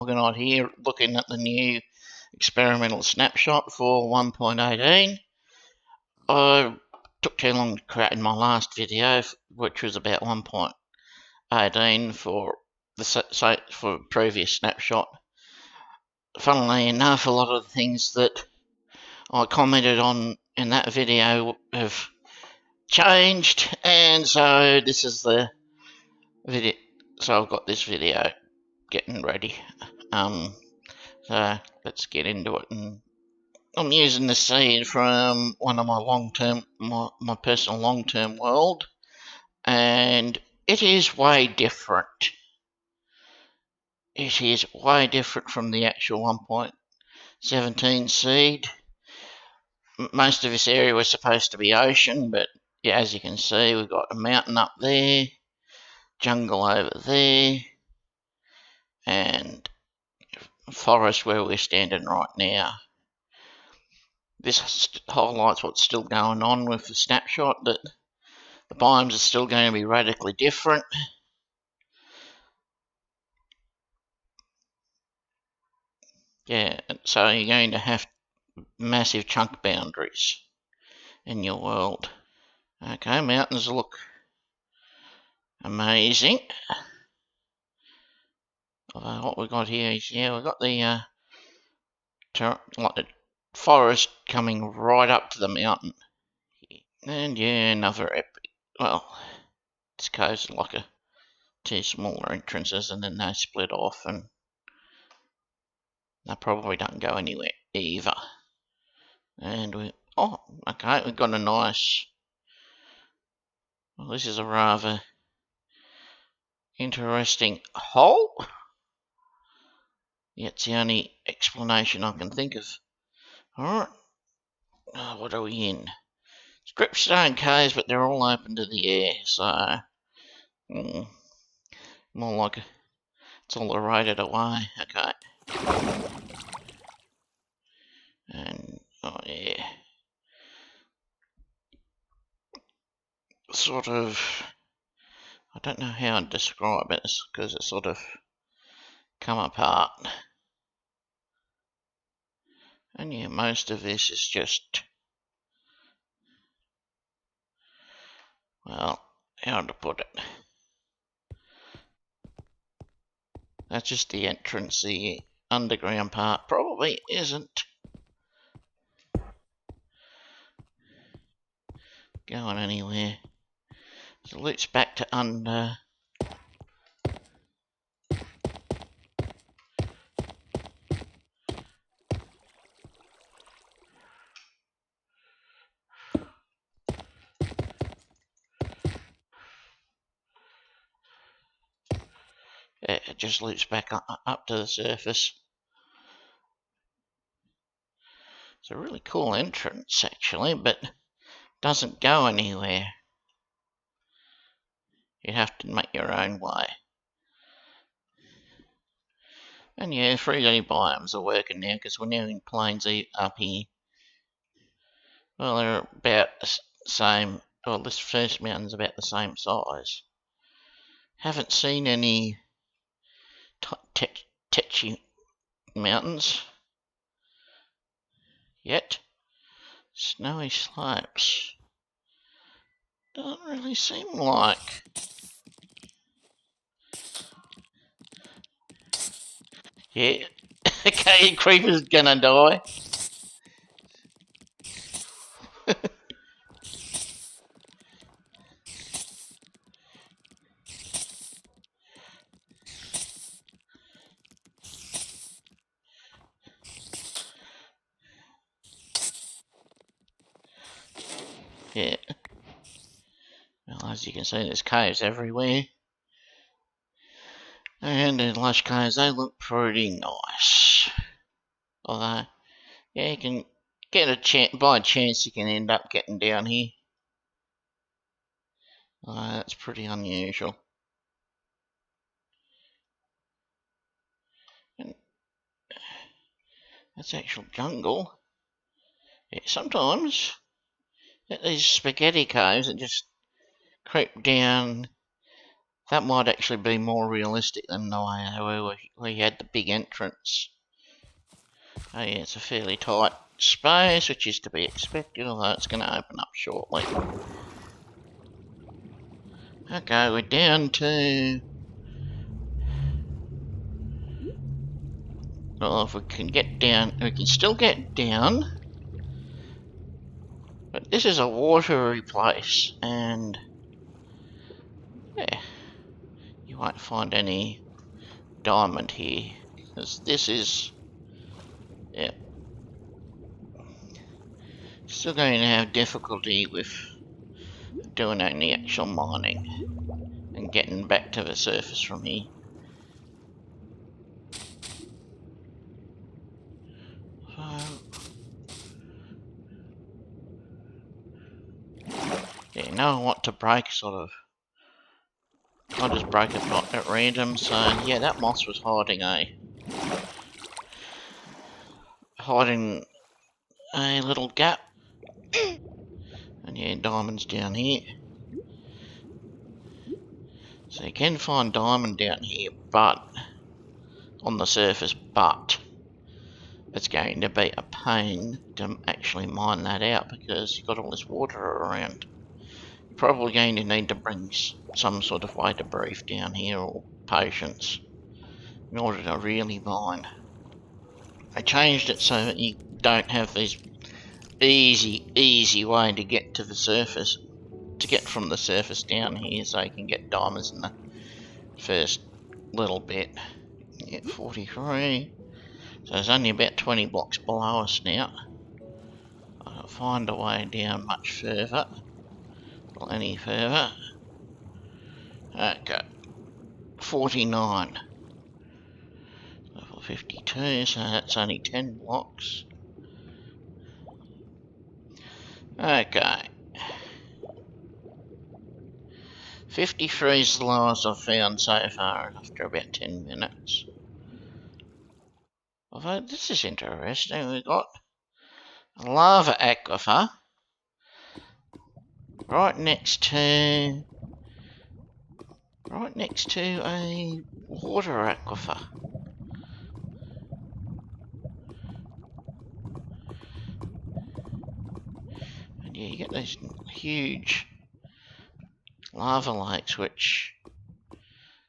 Organite here, looking at the new experimental snapshot for 1.18. I took too long to create in my last video, which was about 1.18 for the previous snapshot. Funnily enough, a lot of the things that I commented on in that video have changed, and so this is the video. So I've got this video getting ready. So let's get into it. And I'm using the seed from one of my personal long-term world, and it is way different. It is way different from the actual 1.17 seed. Most of this area was supposed to be ocean, but yeah, as you can see, we've got a mountain up there, jungle over there, and forest where we're standing right now. This highlights what's still going on with the snapshot, that the biomes are still going to be radically different. Yeah, so you're going to have massive chunk boundaries in your world. Okay, mountains look amazing. What we've got here is, yeah, we've got the forest coming right up to the mountain. And yeah, another epic. Well, this cove's like two smaller entrances, and then they split off, and they probably don't go anywhere either. And we've got a nice. Well, this is a rather interesting hole. Yeah, it's the only explanation I can think of. Alright. What are we in? Scriptstone caves, but they're all open to the air, so more like it's all eroded away. Okay. And oh yeah. Sort of, I don't know how to describe it, because it's sort of come apart. And yeah, most of this is just, well, how to put it. That's just the entrance. The underground part probably isn't going anywhere. So it loops back to under. It just loops back up to the surface. It's a really cool entrance actually, but doesn't go anywhere. You have to make your own way. And yeah, 3D biomes are working now, because we're now in plains up here. Well, they're about the same. Well, this first mountain's about the same size. Haven't seen any tetchy mountains yet. Snowy slopes. Doesn't really seem like. Yeah. Okay, creeper's gonna die. Yeah. Well, as you can see, there's caves everywhere. And in lush caves, they look pretty nice. Although, yeah, you can get a chance, by chance, you can end up getting down here. That's pretty unusual. And that's actual jungle. Yeah, sometimes at these spaghetti caves that just creep down That might actually be more realistic than the way where we had the big entrance. Oh yeah, it's a fairly tight space, which is to be expected, although it's going to open up shortly. Okay, we're down to... Well, if we can get down, we can still get down. But this is a watery place, and... yeah, you won't find any diamond here, because this is... yeah. Still going to have difficulty with doing any actual mining and getting back to the surface from here. Yeah, knowing what to break, sort of. I just broke it at random, so yeah, that moss was hiding a little gap. And yeah, diamonds down here. So you can find diamond down here, but on the surface, but it's going to be a pain to actually mine that out because you've got all this water around. You're probably going to need to bring some sort of way to breathe down here, or patience, in order to really mine. I changed it so that you don't have this easy way to get to the surface, to get from the surface down here, so you can get diamonds in the first little bit. Yeah, 43. So it's only about 20 blocks below us now. I'll find a way down much further, or any further. Okay, 49. Level 52, so that's only 10 blocks. Okay. 53 is the lowest I've found so far after about 10 minutes. Although this is interesting, we've got a lava aquifer right next to a water aquifer. And yeah, you get these huge lava lakes which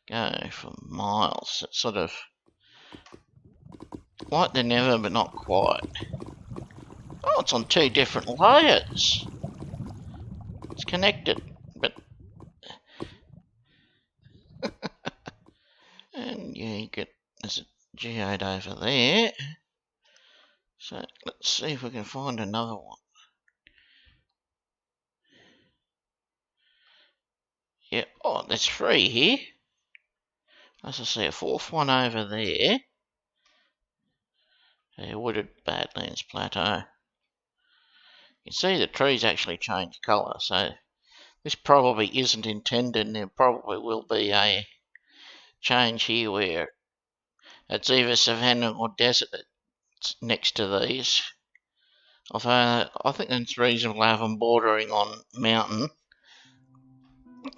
go for miles. It's sort of like the Nether, but not quite. Oh, it's on 2 different layers. It's connected, but... and yeah, you get... there's a geode over there. So, let's see if we can find another one. Yeah, oh, there's 3 here. As I see, a 4th one over there. A wooded Badlands Plateau. You can see the trees actually change colour, so this probably isn't intended, and there probably will be a change here where it's either savanna or desert that's next to these. Although I think it's reasonable to have them bordering on mountain.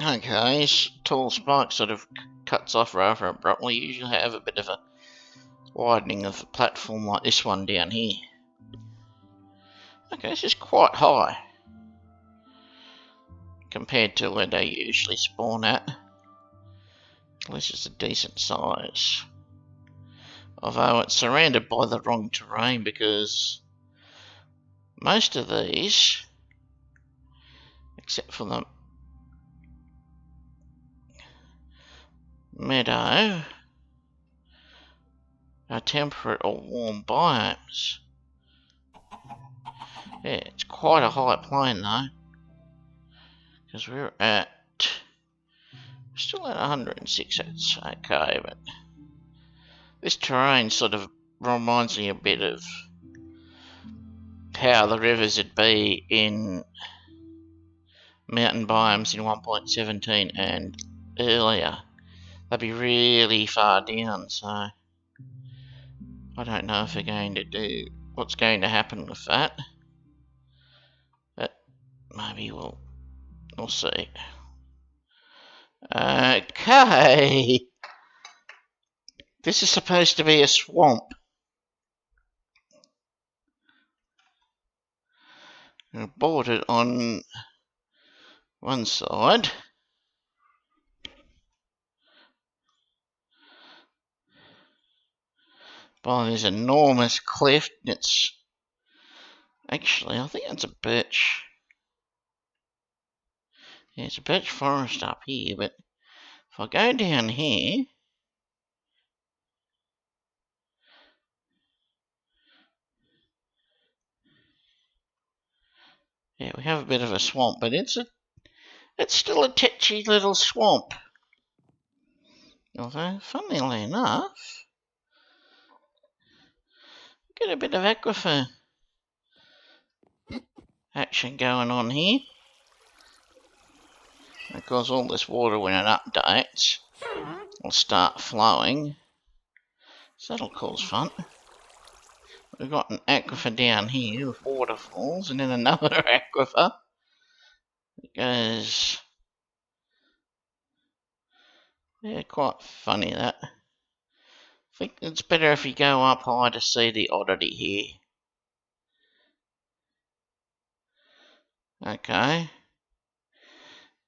Okay, this tall spike sort of cuts off rather abruptly. You usually have a bit of a widening of a platform like this one down here. Okay, this is quite high compared to where they usually spawn at. At least it's a decent size. Although it's surrounded by the wrong terrain, because most of these, except for the meadow, are temperate or warm biomes. Yeah, it's quite a high plane though, because we're still at 106. It's okay, but this terrain sort of reminds me a bit of how the rivers would be in mountain biomes in 1.17 and earlier. They'd be really far down, so I don't know if they're going to do what's going to happen with that, but maybe we'll see. Okay. This is supposed to be a swamp. Bordered on one side. By this enormous cliff. It's actually, I think it's a birch. Yeah, it's a birch forest up here, but if I go down here, yeah, we have a bit of a swamp, but it's still a tetchy little swamp. Although, funnily enough, get a bit of aquifer action going on here. Of course, all this water, when it updates, will start flowing. So that'll cause fun. We've got an aquifer down here with waterfalls, and then another aquifer. It goes... Yeah, quite funny that. I think it's better if you go up high to see the oddity here. Okay.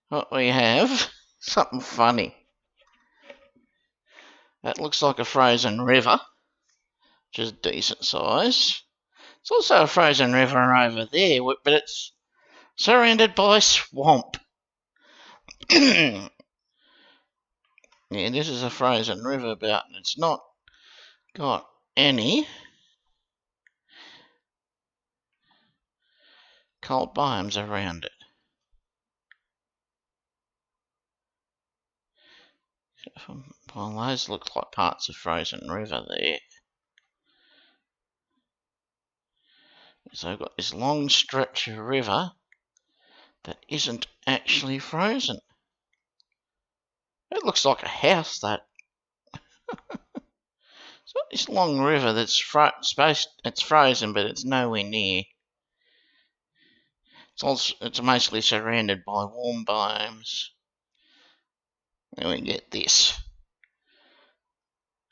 What we have, something funny. That looks like a frozen river, which is decent size. It's also a frozen river over there, but it's surrounded by swamp. Yeah, this is a frozen river, but it's not got any cold biomes around it. Well, those look like parts of frozen river there. So I've got this long stretch of river that isn't actually frozen. It looks like a house, that. It's got this long river that's it's frozen, but it's nowhere near. It's mostly surrounded by warm biomes. Then we get this.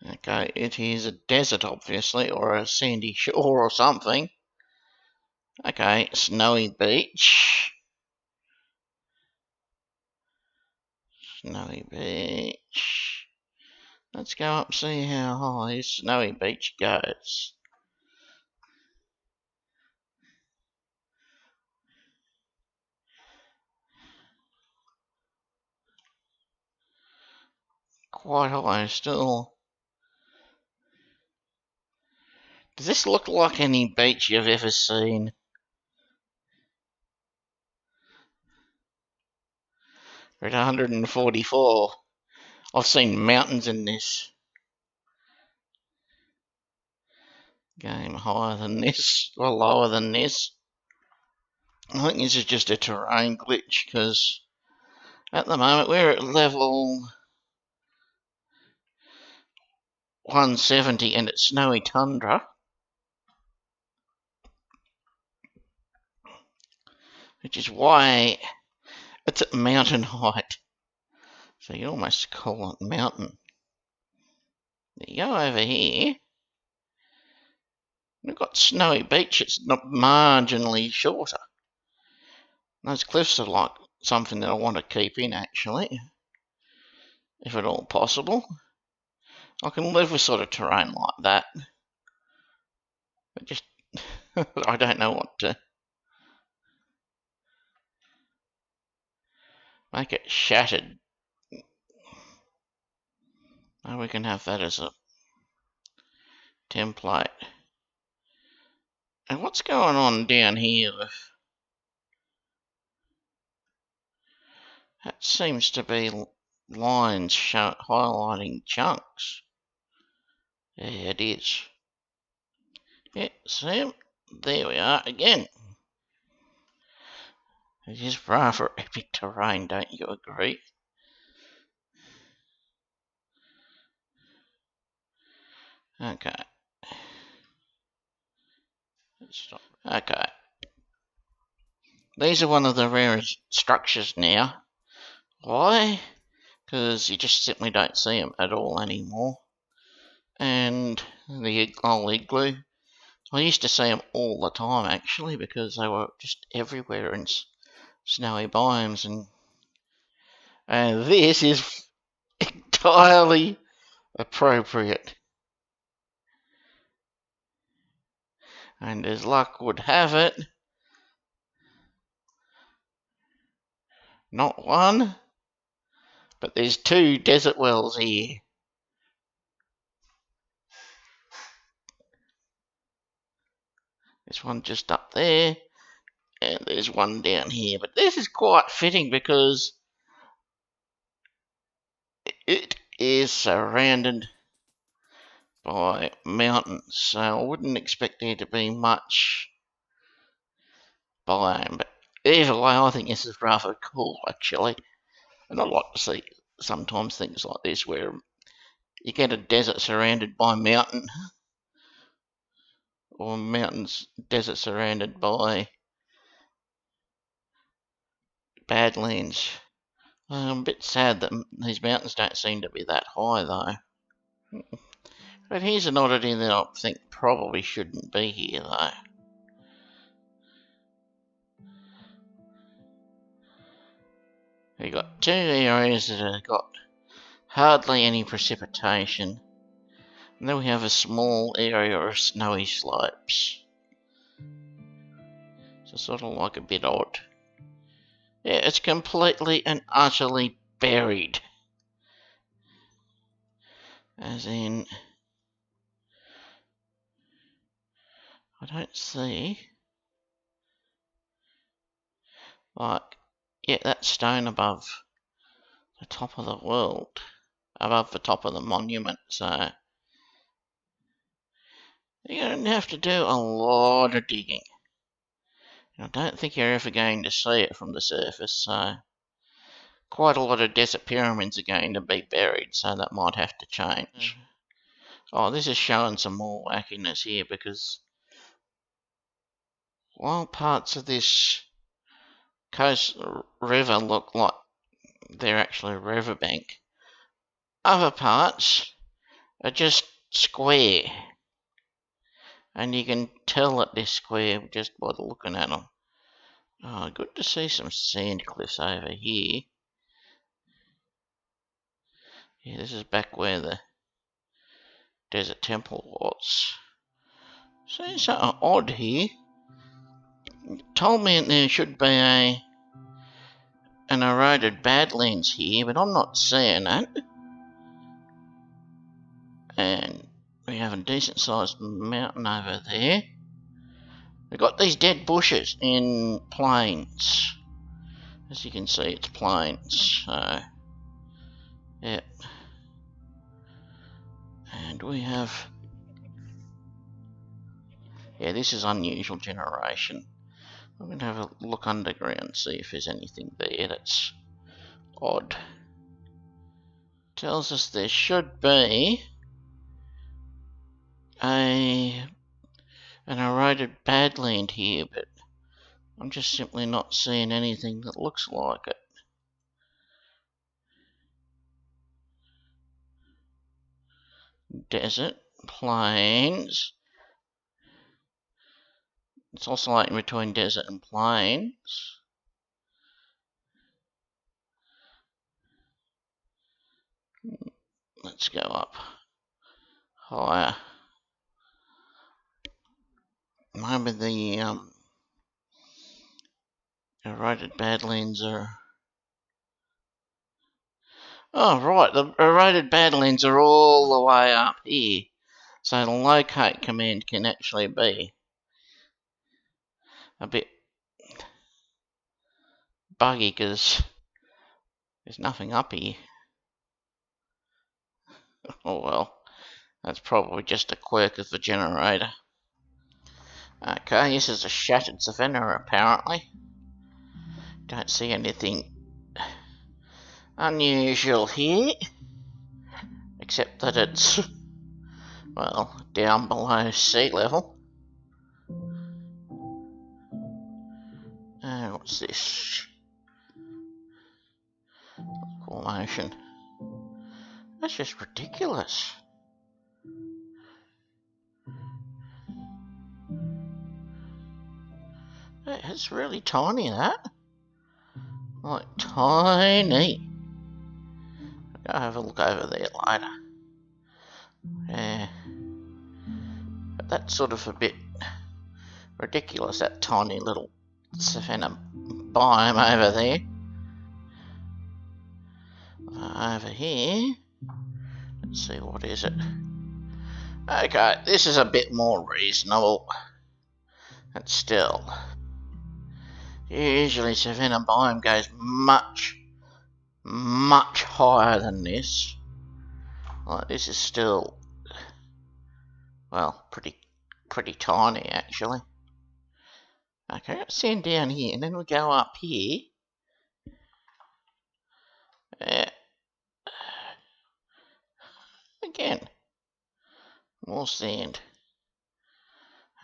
Okay, it is a desert, obviously, or a sandy shore or something. Okay, snowy beach. Snowy beach. Let's go up and see how high this snowy beach goes. Quite high still. Does this look like any beach you've ever seen? We're at 144. I've seen mountains in this game higher than this, or lower than this. I think this is just a terrain glitch, because at the moment we're at level 170 and it's snowy tundra, which is why it's at mountain height. So you almost call it mountain. You go over here, we've got snowy beach, it's not marginally shorter. Those cliffs are like something that I want to keep in, actually, if at all possible. I can live with sort of terrain like that. But just, I don't know what to make it shattered. Oh, we can have that as a template. And what's going on down here with... That seems to be lines highlighting chunks. Yeah, it is. Yeah, see? There we are again. It is rather epic terrain, don't you agree? Okay. Let's stop. Okay. These are one of the rarest structures now. Why? because you just simply don't see them at all anymore. And the old igloo, I used to see them all the time actually, because they were just everywhere in snowy biomes, and this is entirely appropriate. And as luck would have it, not one, but there's two desert wells here. There's one just up there, and there's one down here. But this is quite fitting because it is surrounded by mountains, so I wouldn't expect there to be much biome. But either way, I think this is rather cool actually, and I like to see sometimes things like this where you get a desert surrounded by mountain, or mountains desert surrounded by badlands. I'm a bit sad that these mountains don't seem to be that high though. But here's an oddity that I think probably shouldn't be here though. We've got two areas that have got hardly any precipitation, and then we have a small area of snowy slopes. So sort of like a bit odd. Yeah, it's completely and utterly buried. As in, I don't see, like, yeah, that stone above the top of the world, above the top of the monument, so you're going to have to do a lot of digging. I don't think you're ever going to see it from the surface, so quite a lot of desert pyramids are going to be buried, so that might have to change. Oh, this is showing some more wackiness here, because while parts of this coast river look like they're actually a riverbank, other parts are just square, and you can tell that they're square just by looking at them. Oh, good to see some sand cliffs over here. Yeah, this is back where the desert temple was. Seeing something odd here. Told me there should be an eroded badlands here, but I'm not seeing that. And we have a decent sized mountain over there. We've got these dead bushes in plains. As you can see, it's plains. So, yeah. And we have, yeah, this is unusual generation. I'm going to have a look underground, see if there's anything there that's odd. Tells us there should be an eroded badland here, but I'm just simply not seeing anything that looks like it. Desert, plains. It's oscillating between desert and plains. Let's go up higher. Maybe the eroded badlands are... Oh, right, the eroded badlands are all the way up here. So the locate command can actually be a bit buggy because there's nothing up here. Oh well, that's probably just a quirk of the generator. Okay, this is a shattered savannah apparently. Don't see anything unusual here, except that it's, well, down below sea level. What's this? Formation. That's just ridiculous. It's really tiny, that. Like, tiny. I'll have a look over there later. Yeah. But that's sort of a bit ridiculous, that tiny little savanna biome over there. Over here, let's see, what is it? Okay, this is a bit more reasonable. But still, usually savanna biome goes much higher than this. Like, this is still, well, pretty tiny actually. Okay, let's send down here, and then we go up here. Again, more sand.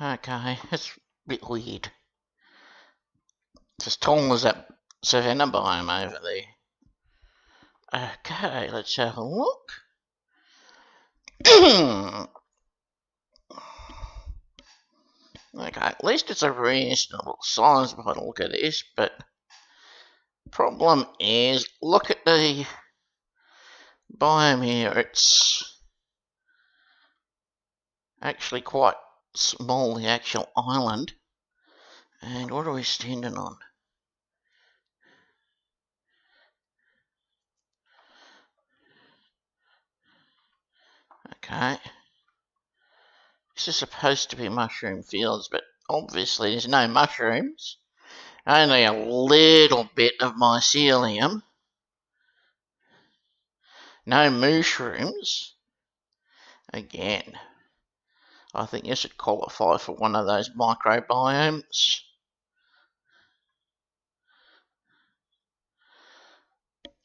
Okay, that's a bit weird. It's as tall as that savanna biome over there. Okay, let's have a look. Okay, at least it's a reasonable size by the look of this, but problem is, look at the biome here. It's actually quite small, the actual island. And what are we standing on? Okay. This is supposed to be mushroom fields, but obviously there's no mushrooms. Only a little bit of mycelium. No mushrooms. Again, I think this would qualify for one of those microbiomes.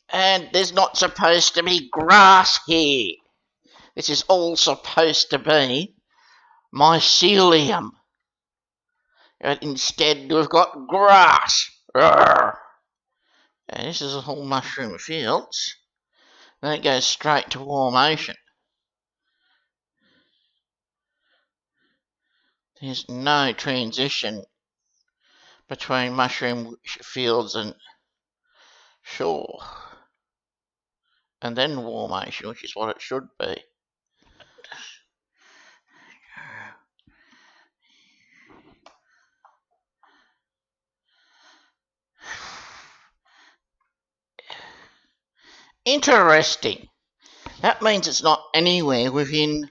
And there's not supposed to be grass here. This is all supposed to be mycelium. And instead we've got grass. And this is all mushroom fields. Then it goes straight to warm ocean. There's no transition between mushroom fields and shore. And then warm ocean, which is what it should be. Interesting. That means it's not anywhere within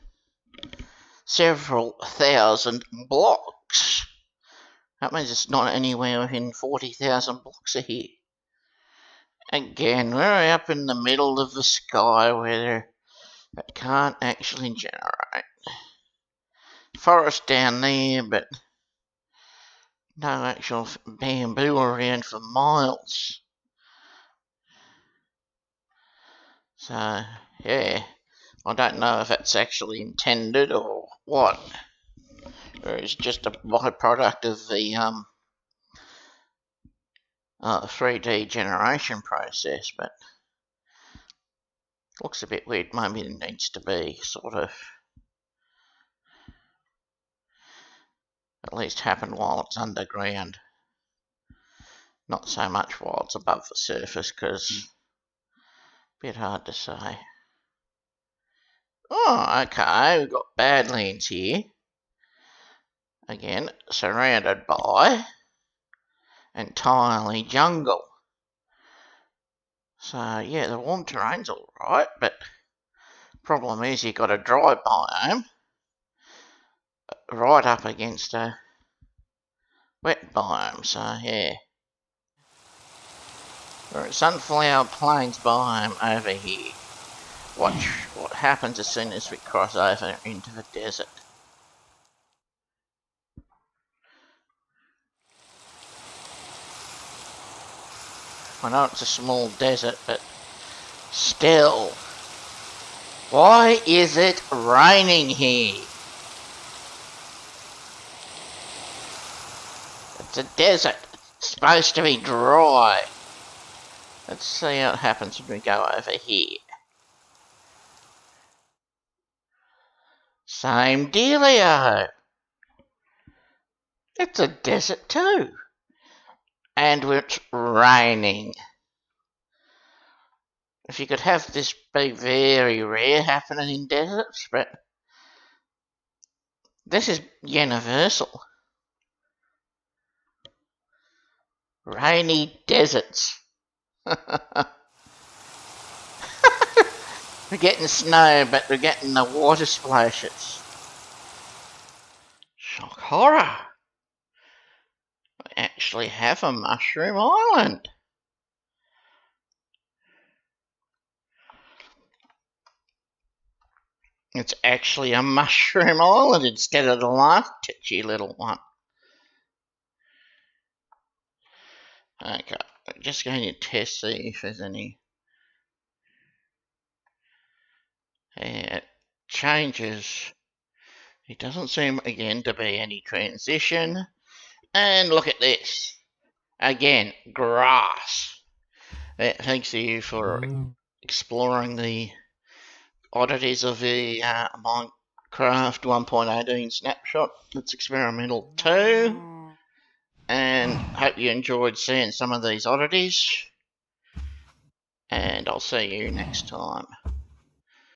several thousand blocks. That means it's not anywhere within 40,000 blocks of here. Again, we're up in the middle of the sky where it can't actually generate. Forest down there, but no actual bamboo around for miles. So, yeah, I don't know if it's actually intended or what. Or it's just a byproduct of the 3D generation process, but looks a bit weird. Maybe it needs to be sort of at least happen while it's underground, not so much while it's above the surface, because a bit hard to say. Oh, okay, we've got Badlands here. Again, surrounded by entirely jungle. So yeah, the warm terrain's alright, but problem is you've got a dry biome right up against a wet biome, so yeah. We're at Sunflower Plains biome over here. Watch what happens as soon as we cross over into the desert. I know it's a small desert, but still. Why is it raining here? It's a desert. It's supposed to be dry. Let's see how it happens when we go over here. Same dealio. It's a desert too. And it's raining. If you could have this be very rare happening in deserts, but this is universal. Rainy deserts. We're getting snow, but we're getting the water splashes. Shock horror. We actually have a mushroom island. It's actually a mushroom island instead of the last titchy little one. Okay, I'm just going to test, see if there's any changes. It doesn't seem, again, to be any transition. And look at this. Again, grass. Thanks to you for exploring the oddities of the Minecraft 1.18 snapshot. It's experimental too. And hope you enjoyed seeing some of these oddities. And I'll see you next time.